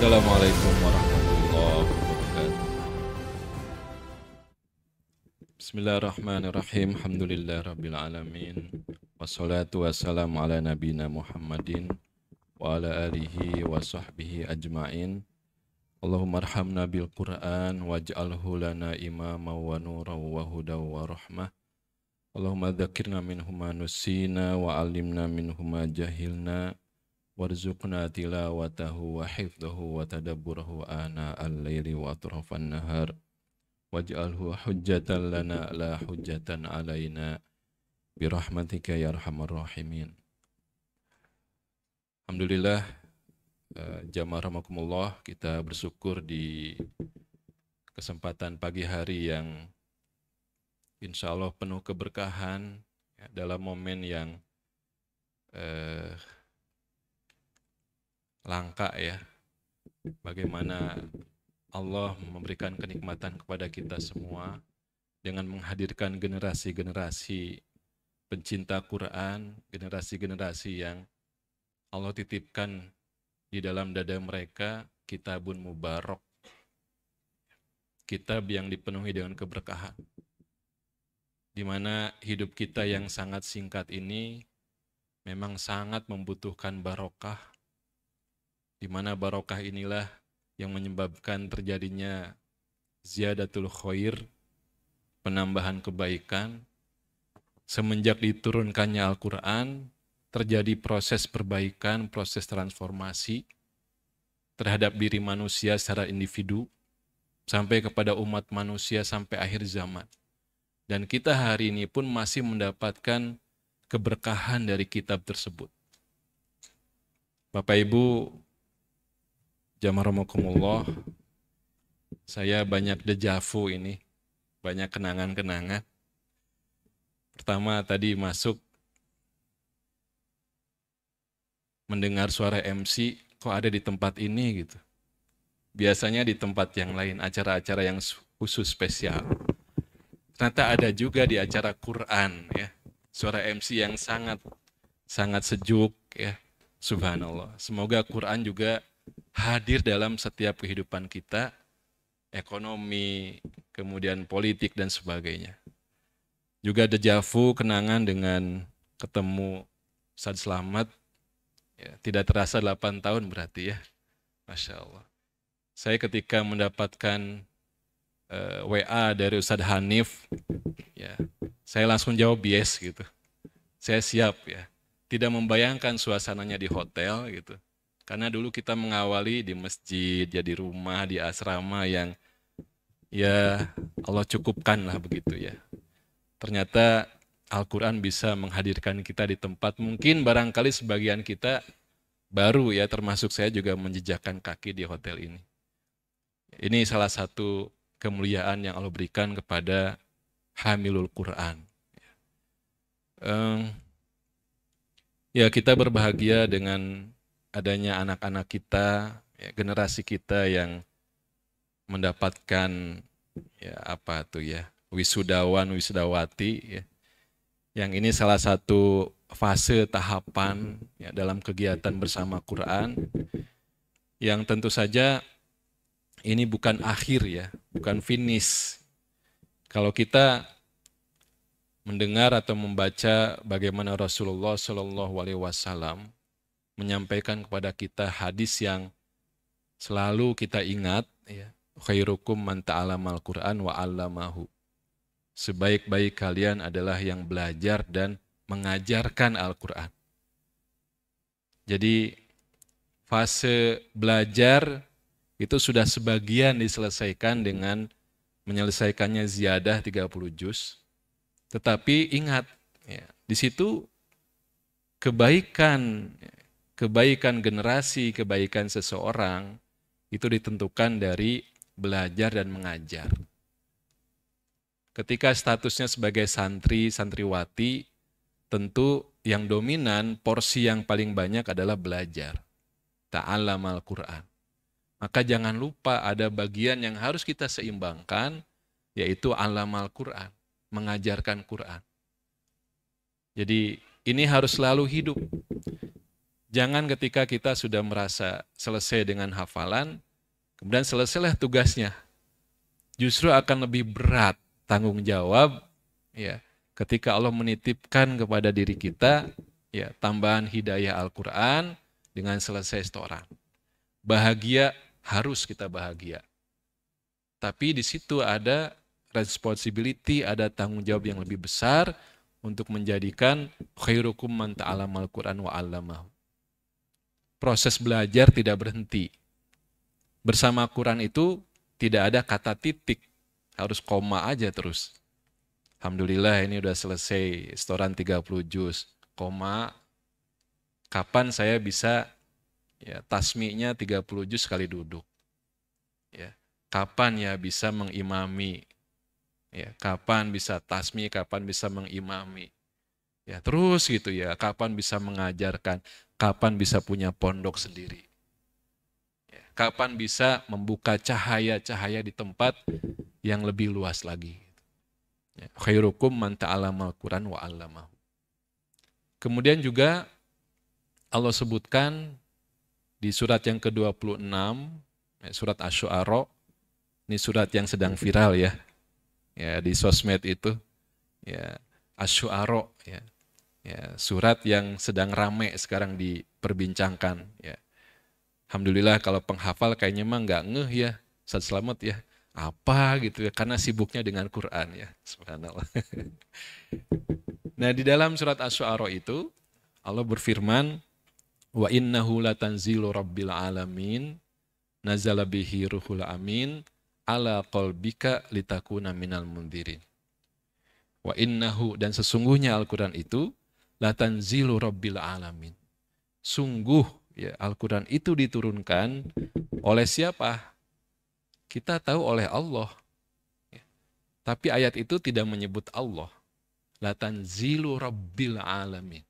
Assalamualaikum warahmatullahi wabarakatuh. Bismillahirrahmanirrahim. Alhamdulillahirabbil alamin. Wassalatu wassalamu ala nabiyina Muhammadin wa ala alihi wa sahbihi ajmain. Allahumma arhamna bil Qur'an waj'alhu lana imama wa nuran wa hudaw wa rahmah. Allahumma dzakirna minhu ma nusina wa 'allimna minhu ma jahilna. Warzuqna tilawatahu wa hifdhahu wa tadabburahu ana al-laili wa atrafan nahar waj'alhu hujjatan lana la hujjatan alaina birahmatika ya arhamar rahimin. Alhamdulillah, jamaah rahimakumullah, kita bersyukur di kesempatan pagi hari yang insya Allah penuh keberkahan ya, dalam momen yang langka ya, bagaimana Allah memberikan kenikmatan kepada kita semua dengan menghadirkan generasi-generasi pencinta Quran, generasi-generasi yang Allah titipkan di dalam dada mereka kitabun mubarak, kitab yang dipenuhi dengan keberkahan, di mana hidup kita yang sangat singkat ini memang sangat membutuhkan barokah, di mana barokah inilah yang menyebabkan terjadinya ziyadatul khair, penambahan kebaikan. Semenjak diturunkannya Al-Quran, terjadi proses perbaikan, proses transformasi terhadap diri manusia secara individu, sampai kepada umat manusia sampai akhir zaman. Dan kita hari ini pun masih mendapatkan keberkahan dari kitab tersebut. Bapak Ibu, jamaah rahimakumullah, saya banyak dejavu ini, banyak kenangan-kenangan. Pertama tadi masuk, mendengar suara MC, kok ada di tempat ini gitu. Biasanya di tempat yang lain, acara-acara yang khusus spesial. Ternyata ada juga di acara Quran ya, suara MC yang sangat sejuk ya, subhanallah. Semoga Quran juga hadir dalam setiap kehidupan kita, ekonomi, kemudian politik dan sebagainya. Juga dejavu, kenangan dengan ketemu Ustadz Slamet, ya, tidak terasa 8 tahun berarti ya, Masya Allah. Saya ketika mendapatkan WA dari Ustadz Hanif, ya, saya langsung jawab yes gitu. Saya siap ya, tidak membayangkan suasananya di hotel gitu. Karena dulu kita mengawali di masjid, ya di rumah, di asrama yang ya Allah cukupkan lah begitu ya. Ternyata Al-Quran bisa menghadirkan kita di tempat mungkin barangkali sebagian kita baru ya, termasuk saya juga menjejakkan kaki di hotel ini. Ini salah satu kemuliaan yang Allah berikan kepada Hamilul Quran. Ya kita berbahagia dengan adanya anak-anak kita, ya, generasi kita yang mendapatkan ya apa tuh ya, wisudawan, wisudawati ya. Yang ini salah satu fase tahapan ya, dalam kegiatan bersama Quran, yang tentu saja ini bukan akhir ya, bukan finish. Kalau kita mendengar atau membaca bagaimana Rasulullah SAW menyampaikan kepada kita hadis yang selalu kita ingat ya, khairukum man ta'alamal Qur'an wa 'allamahu. Sebaik-baik kalian adalah yang belajar dan mengajarkan Al-Qur'an. Jadi fase belajar itu sudah sebagian diselesaikan dengan menyelesaikannya ziyadah 30 juz. Tetapi ingat ya, di situ kebaikan generasi, kebaikan seseorang itu ditentukan dari belajar dan mengajar. Ketika statusnya sebagai santri, santriwati, tentu yang dominan, porsi yang paling banyak adalah belajar. Ta'allamal Qur'an. Maka jangan lupa ada bagian yang harus kita seimbangkan, yaitu alamal Qur'an, mengajarkan Qur'an. Jadi ini harus selalu hidup. Jangan ketika kita sudah merasa selesai dengan hafalan, kemudian selesailah tugasnya. Justru akan lebih berat tanggung jawab ya ketika Allah menitipkan kepada diri kita ya tambahan hidayah Al-Qur'an dengan selesai setoran. Bahagia, harus kita bahagia. Tapi di situ ada responsibility, ada tanggung jawab yang lebih besar untuk menjadikan khairukum man ta'allamal Qur'an wa 'allamahu. Proses belajar tidak berhenti. Bersama Quran itu tidak ada kata titik, harus koma aja terus. Alhamdulillah ini udah selesai setoran 30 juz. Koma, kapan saya bisa ya tasmi'nya 30 juz sekali duduk? Ya. Kapan ya bisa mengimami? Ya, kapan bisa tasmi, kapan bisa mengimami? Ya, terus gitu ya, kapan bisa mengajarkan, kapan bisa punya pondok sendiri? Ya, kapan bisa membuka cahaya-cahaya di tempat yang lebih luas lagi? Ya, khairukum man ta'allamal Qur'an wa 'allamahu. Kemudian juga Allah sebutkan di surat yang ke-26, surat Asy-Syu'ara, ini surat yang sedang viral ya di sosmed itu, ya Asy-Syu'ara ya surat yang sedang ramai sekarang diperbincangkan ya. Alhamdulillah kalau penghafal kayaknya mah nggak ngeh ya, Ustaz Slamet ya, apa gitu ya, karena sibuknya dengan Quran ya, subhanallah. Nah di dalam surat Asy-Syu'ara itu Allah berfirman, wa innahu latanzilu rabbil alamin, nazala bihi ruhul amin, ala qalbika litakuna minal mundirin. Wa innahu, dan sesungguhnya Al-Quran itu latanzilu rabbil alamin. Sungguh ya Al-Quran itu diturunkan oleh siapa? Kita tahu oleh Allah. Ya. Tapi ayat itu tidak menyebut Allah. Latanzilu rabbil alamin.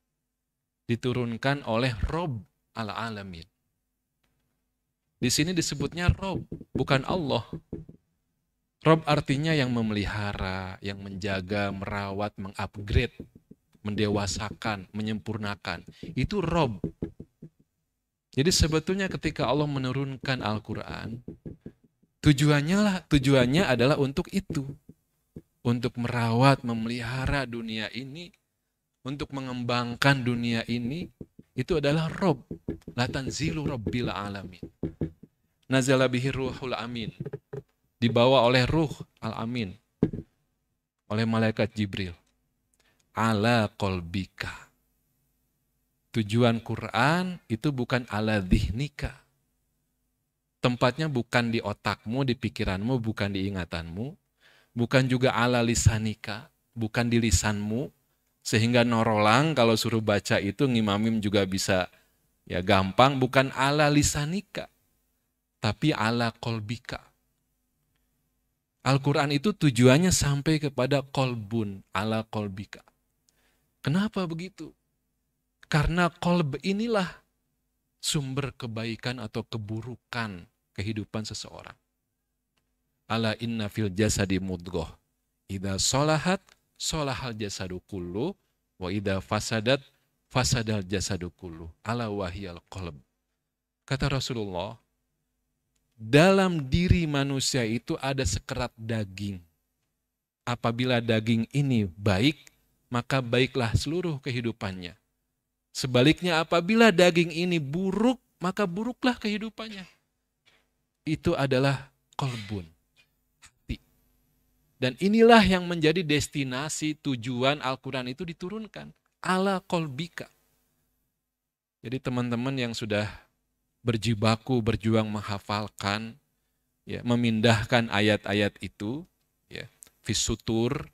Diturunkan oleh Rabb al-alamin. Di sini disebutnya Rabb, bukan Allah. Rabb artinya yang memelihara, yang menjaga, merawat, mengupgrade, mendewasakan, menyempurnakan. Itu Rabb. Jadi sebetulnya ketika Allah menurunkan Al-Quran, tujuannya adalah untuk itu. Untuk merawat, memelihara dunia ini, untuk mengembangkan dunia ini, itu adalah Rabb. Latanzilu rabbil alamin. Nazala bihi ruhul amin. Dibawa oleh ruh al-amin. Oleh malaikat Jibril. Ala qalbika. Tujuan Quran itu bukan ala dhihnika. Tempatnya bukan di otakmu, di pikiranmu, bukan di ingatanmu. Bukan juga ala lisanika, bukan di lisanmu. Sehingga norolang kalau suruh baca itu ngimamim juga bisa ya gampang. Bukan ala lisanika, tapi ala qalbika. Al-Quran itu tujuannya sampai kepada qalbun, ala qalbika. Kenapa begitu? Karena qalb inilah sumber kebaikan atau keburukan kehidupan seseorang. Ala inna fil jasadi mudghah. Idza sholahat, sholahal jasadu kullu, wa idza fasadat, fasadal jasadu kullu. Ala wahiyal qalb. Kata Rasulullah, dalam diri manusia itu ada sekerat daging. Apabila daging ini baik, maka baiklah seluruh kehidupannya. Sebaliknya apabila daging ini buruk, maka buruklah kehidupannya. Itu adalah qalbun, hati. Dan inilah yang menjadi destinasi tujuan Al-Quran itu diturunkan. Ala qalbika. Jadi teman-teman yang sudah berjibaku, berjuang menghafalkan, ya, memindahkan ayat-ayat itu, ya, fisutur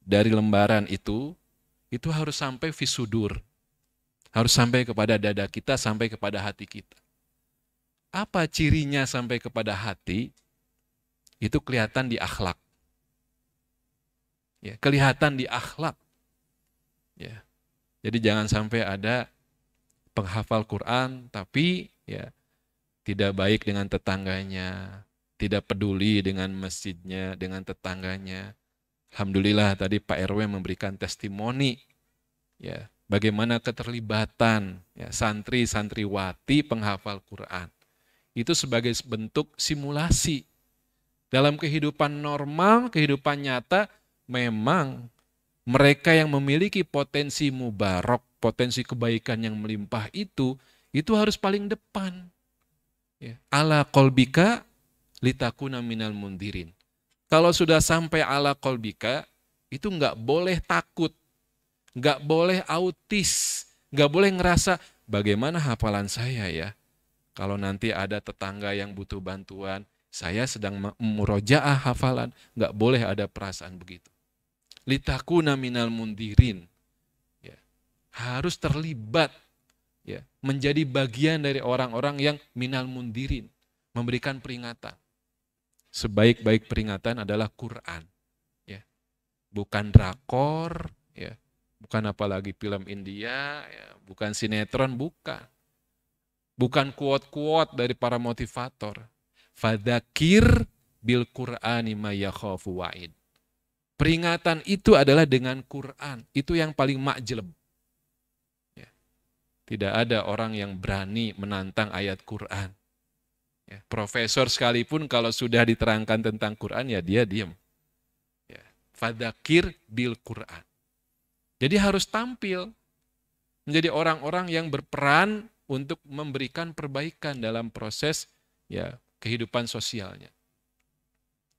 dari lembaran itu harus sampai fisudur. Harus sampai kepada dada kita, sampai kepada hati kita. Apa cirinya sampai kepada hati? Itu kelihatan di akhlak. Ya, kelihatan di akhlak. Ya. Jadi jangan sampai ada penghafal Quran, tapi ya tidak baik dengan tetangganya, tidak peduli dengan masjidnya, dengan tetangganya. Alhamdulillah tadi Pak RW memberikan testimoni, ya, bagaimana keterlibatan ya, santri-santriwati penghafal Quran. Itu sebagai bentuk simulasi. Dalam kehidupan normal, kehidupan nyata, memang mereka yang memiliki potensi mubarok, potensi kebaikan yang melimpah itu harus paling depan. Ya. Ala qalbika litakuna minal mundirin. Kalau sudah sampai ala qalbika, itu nggak boleh takut, nggak boleh autis, nggak boleh ngerasa bagaimana hafalan saya ya. Kalau nanti ada tetangga yang butuh bantuan, saya sedang murojaah hafalan, nggak boleh ada perasaan begitu. Litakuna minal mundirin, ya. Harus terlibat, ya, menjadi bagian dari orang-orang yang minal mundirin, memberikan peringatan. Sebaik-baik peringatan adalah Quran, ya. Bukan drakor, ya. Bukan apalagi film India, ya. Bukan sinetron, bukan. Bukan quote-quote dari para motivator. Fadzakir bil Qur'ani ma yakhafu wa'id. Peringatan itu adalah dengan Quran. Itu yang paling makjleb. Ya. Tidak ada orang yang berani menantang ayat Quran. Ya. Profesor sekalipun kalau sudah diterangkan tentang Quran, ya dia diam. Ya. Fadzakir bil Quran. Jadi harus tampil menjadi orang-orang yang berperan untuk memberikan perbaikan dalam proses ya kehidupan sosialnya.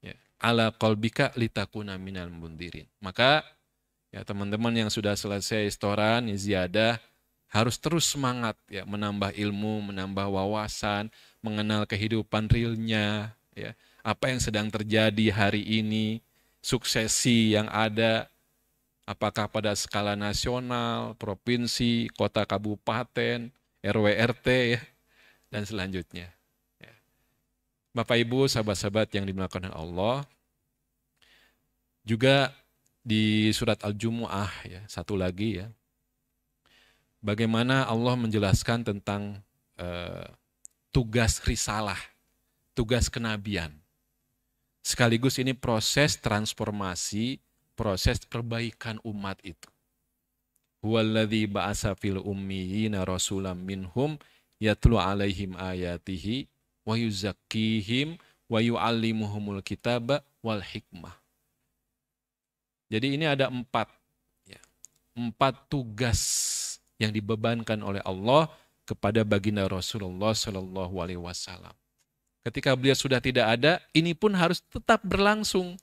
Ya. Ala qalbika litakuna minal mundirin. Maka ya teman-teman yang sudah selesai setoran, ziyadah, harus terus semangat ya menambah ilmu, menambah wawasan, mengenal kehidupan realnya, ya apa yang sedang terjadi hari ini, suksesi yang ada, apakah pada skala nasional, provinsi, kota kabupaten, RW RT ya, dan selanjutnya. Ya. Bapak Ibu, sahabat-sahabat yang dimuliakan Allah, juga di surat Al-Jumu'ah ya, satu lagi ya. Bagaimana Allah menjelaskan tentang tugas risalah, tugas kenabian. Sekaligus ini proses transformasi, proses perbaikan umat itu. Huwallazi ba'asa fil ummiyina rasulam minhum yatlu alaihim ayatihi wa yuzakkihim wa yu'allimuhumul kitaba wal hikmah. Jadi ini ada empat tugas yang dibebankan oleh Allah kepada baginda Rasulullah Shallallahu Alaihi Wasallam. Ketika beliau sudah tidak ada, ini pun harus tetap berlangsung.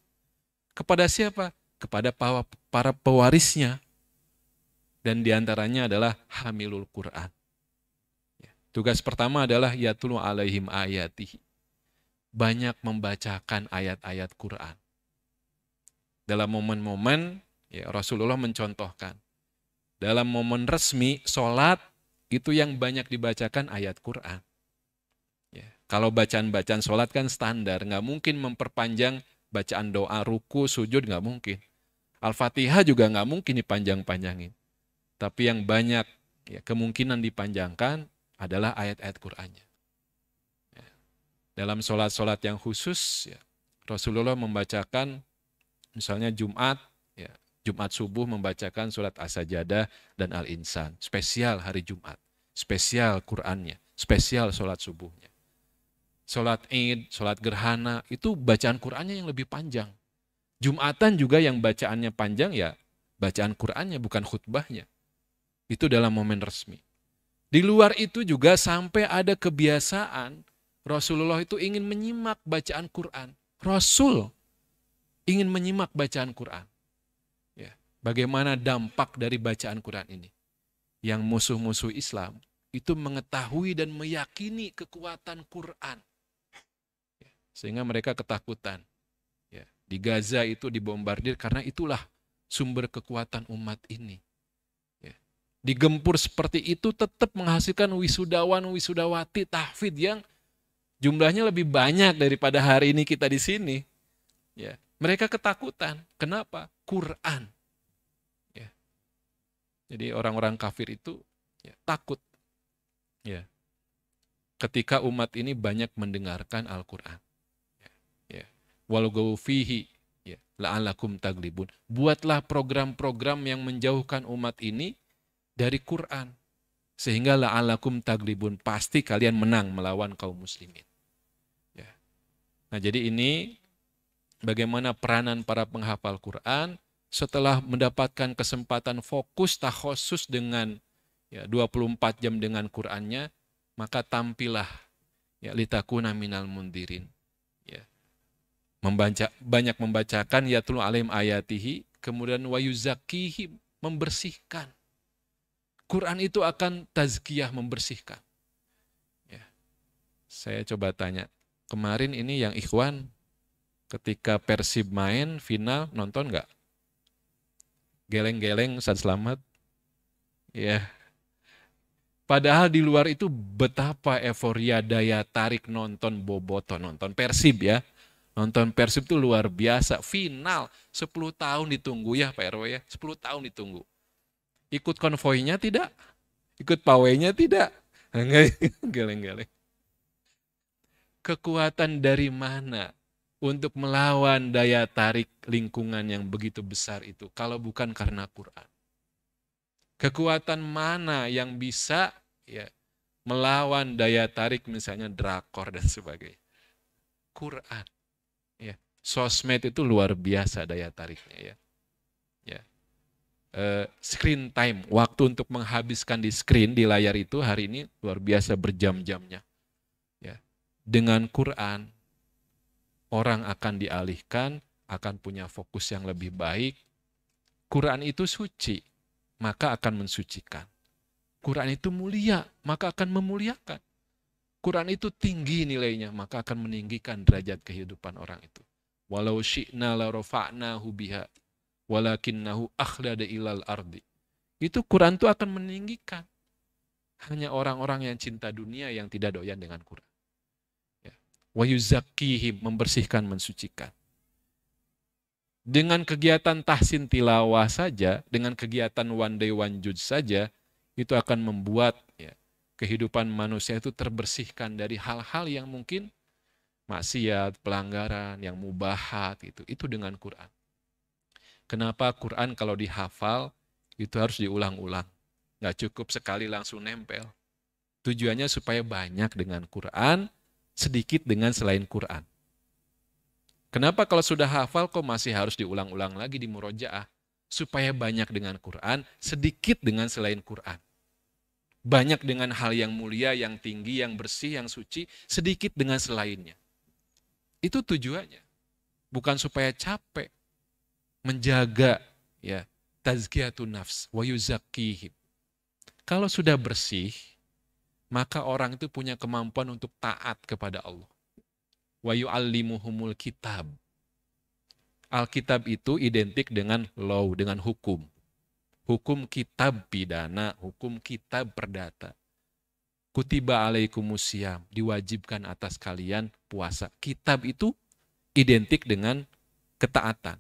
Kepada siapa? Kepada para pewarisnya. Dan diantaranya adalah hamilul Quran. Tugas pertama adalah yatlu alaihim ayatihi. Banyak membacakan ayat-ayat Quran. Dalam momen-momen, ya, Rasulullah mencontohkan. Dalam momen resmi, sholat, itu yang banyak dibacakan ayat Quran. Ya, kalau bacaan-bacaan sholat kan standar, nggak mungkin memperpanjang bacaan doa, ruku, sujud, nggak mungkin. Al-Fatihah juga nggak mungkin dipanjang-panjangin. Tapi yang banyak ya, kemungkinan dipanjangkan adalah ayat-ayat Qur'annya. Ya. Dalam sholat-sholat yang khusus, ya, Rasulullah membacakan, misalnya Jumat subuh membacakan surat As-Sajadah dan Al-Insan. Spesial hari Jumat, spesial Qur'annya, spesial sholat subuhnya. Sholat Id, sholat gerhana, itu bacaan Qur'annya yang lebih panjang. Jumatan juga yang bacaannya panjang, ya bacaan Qur'annya bukan khutbahnya. Itu dalam momen resmi. Di luar itu juga sampai ada kebiasaan Rasulullah itu ingin menyimak bacaan Quran. Rasul ingin menyimak bacaan Quran. Ya, bagaimana dampak dari bacaan Quran ini? Yang musuh-musuh Islam itu mengetahui dan meyakini kekuatan Quran. Ya, sehingga mereka ketakutan. Ya, di Gaza itu dibombardir karena itulah sumber kekuatan umat ini. Digempur seperti itu tetap menghasilkan wisudawan-wisudawati tahfidz yang jumlahnya lebih banyak daripada hari ini kita di sini. Ya, mereka ketakutan. Kenapa? Quran. Ya. Jadi orang-orang kafir itu ya, takut. Ya. Ketika umat ini banyak mendengarkan Al-Quran. Ya. Walghaw fihi la'allakum taglibun. Buatlah program-program yang menjauhkan umat ini dari Quran. Sehingga la'alakum taglibun, pasti kalian menang melawan kaum muslimin. Ya. Nah, jadi ini bagaimana peranan para penghafal Quran setelah mendapatkan kesempatan fokus takhusus dengan 24 jam dengan Qurannya, maka tampillah litakuna minal mundirin. Ya. Banyak membacakan yatlu alaihim ayatihi, kemudian wa yuzakkihim, membersihkan. Quran itu akan tazkiyah, membersihkan. Ya. Saya coba tanya, kemarin ini yang ikhwan ketika Persib main final nonton nggak? Geleng-geleng Ustaz Slamet? Ya. Padahal di luar itu betapa euforia daya tarik nonton Boboto, nonton Persib ya. Nonton Persib itu luar biasa. Final 10 tahun ditunggu ya Pak RW ya. 10 tahun ditunggu. Ikut konvoinya tidak? Ikut pawainya tidak? Geleng-geleng. Kekuatan dari mana untuk melawan daya tarik lingkungan yang begitu besar itu kalau bukan karena Quran? Kekuatan mana yang bisa melawan daya tarik misalnya drakor dan sebagainya? Quran. Ya. Sosmed itu luar biasa daya tariknya ya. Screen time, waktu untuk menghabiskan di screen, di layar itu hari ini luar biasa berjam-jamnya. Ya. Dengan Quran, orang akan dialihkan, akan punya fokus yang lebih baik. Quran itu suci, maka akan mensucikan. Quran itu mulia, maka akan memuliakan. Quran itu tinggi nilainya, maka akan meninggikan derajat kehidupan orang itu. Walau syi'na la rafa'nahu biha walakinnahu akhlada ilal ardi. Itu Quran itu akan meninggikan. Hanya orang-orang yang cinta dunia yang tidak doyan dengan Quran. Ya. Wa yuzakkihim, membersihkan, mensucikan. Dengan kegiatan tahsin tilawah saja, dengan kegiatan one day one juz saja, itu akan membuat kehidupan manusia itu terbersihkan dari hal-hal yang mungkin maksiat, pelanggaran, yang mubahat, itu dengan Quran. Kenapa Quran kalau dihafal itu harus diulang-ulang? Nggak cukup sekali langsung nempel. Tujuannya supaya banyak dengan Quran, sedikit dengan selain Quran. Kenapa kalau sudah hafal kok masih harus diulang-ulang lagi di murojaah? Supaya banyak dengan Quran, sedikit dengan selain Quran. Banyak dengan hal yang mulia, yang tinggi, yang bersih, yang suci, sedikit dengan selainnya. Itu tujuannya. Bukan supaya capek. Menjaga tazkiyatun nafs wa yuzakkihim. Kalau sudah bersih, maka orang itu punya kemampuan untuk taat kepada Allah. Wa yu'allimuhumul kitab. Alkitab itu identik dengan law, dengan hukum. Hukum kitab pidana, hukum kitab perdata. Kutiba alaikumusiyam, diwajibkan atas kalian puasa. Kitab itu identik dengan ketaatan,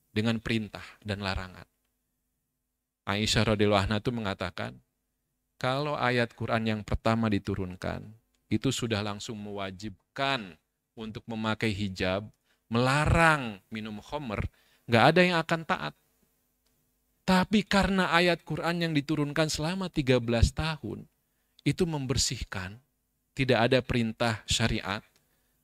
dengan perintah dan larangan. Aisyah radhiyallahu anha itu mengatakan, kalau ayat Quran yang pertama diturunkan, itu sudah langsung mewajibkan untuk memakai hijab, melarang minum khamr, nggak ada yang akan taat. Tapi karena ayat Quran yang diturunkan selama 13 tahun, itu membersihkan, tidak ada perintah syariat,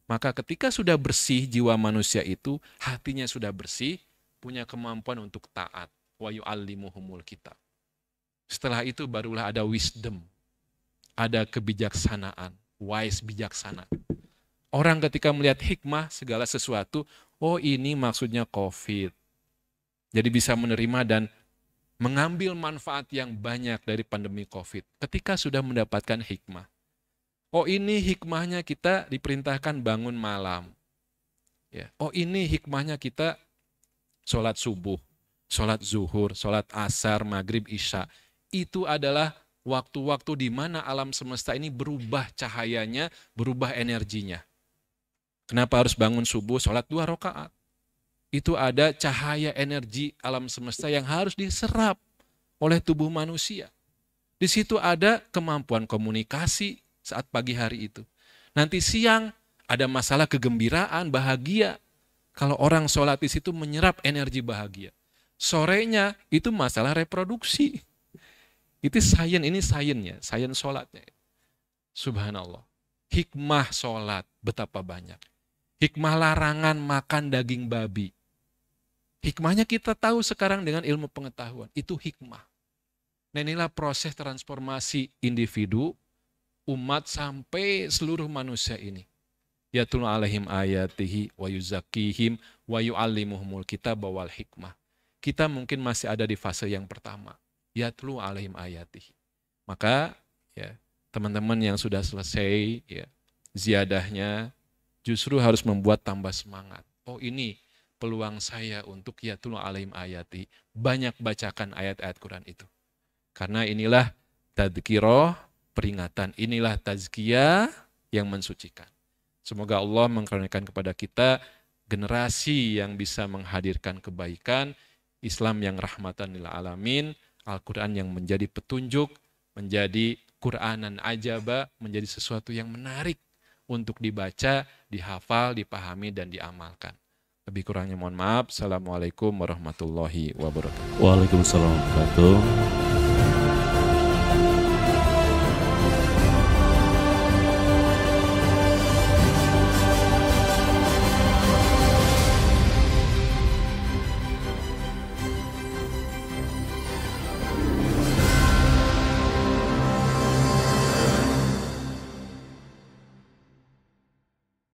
maka ketika sudah bersih jiwa manusia itu, hatinya sudah bersih, punya kemampuan untuk taat. Wa yu'allimuhumul kitab. Setelah itu barulah ada wisdom, ada kebijaksanaan, wise, bijaksana. Orang ketika melihat hikmah segala sesuatu, oh ini maksudnya COVID. Jadi bisa menerima dan mengambil manfaat yang banyak dari pandemi COVID. Ketika sudah mendapatkan hikmah. Oh ini hikmahnya kita diperintahkan bangun malam. Ya. Oh ini hikmahnya kita sholat subuh, sholat zuhur, sholat asar, maghrib, isya. Itu adalah waktu-waktu di mana alam semesta ini berubah cahayanya, berubah energinya. Kenapa harus bangun subuh, sholat 2 rakaat? Itu ada cahaya energi alam semesta yang harus diserap oleh tubuh manusia. Di situ ada kemampuan komunikasi saat pagi hari itu. Nanti siang ada masalah kegembiraan, bahagia. Kalau orang sholat di situ menyerap energi bahagia. Sorenya itu masalah reproduksi. Itu sains, ini sainsnya, sains sholatnya. Subhanallah. Hikmah sholat betapa banyak. Hikmah larangan makan daging babi. Hikmahnya kita tahu sekarang dengan ilmu pengetahuan. Itu hikmah. Nah inilah proses transformasi individu, umat sampai seluruh manusia ini. Yatlu alaihim ayatihi wa yuzakihim wa yu'allimuhumul kitab wal hikmah. Kita mungkin masih ada di fase yang pertama. Yatlu alaihim ayatihi. Maka ya teman-teman yang sudah selesai ya ziyadahnya justru harus membuat tambah semangat. Oh ini peluang saya untuk yatlu alaihim ayati. Banyak bacakan ayat-ayat Quran itu. Karena inilah tadzkirah, peringatan. Inilah tazkiyah yang mensucikan. Semoga Allah mengkaruniakan kepada kita generasi yang bisa menghadirkan kebaikan, Islam yang rahmatan lil alamin, Al-Quran yang menjadi petunjuk, menjadi Quranan ajaba, menjadi sesuatu yang menarik untuk dibaca, dihafal, dipahami, dan diamalkan. Lebih kurangnya mohon maaf. Assalamualaikum warahmatullahi wabarakatuh. Waalaikumsalam warahmatullahi wabarakatuh.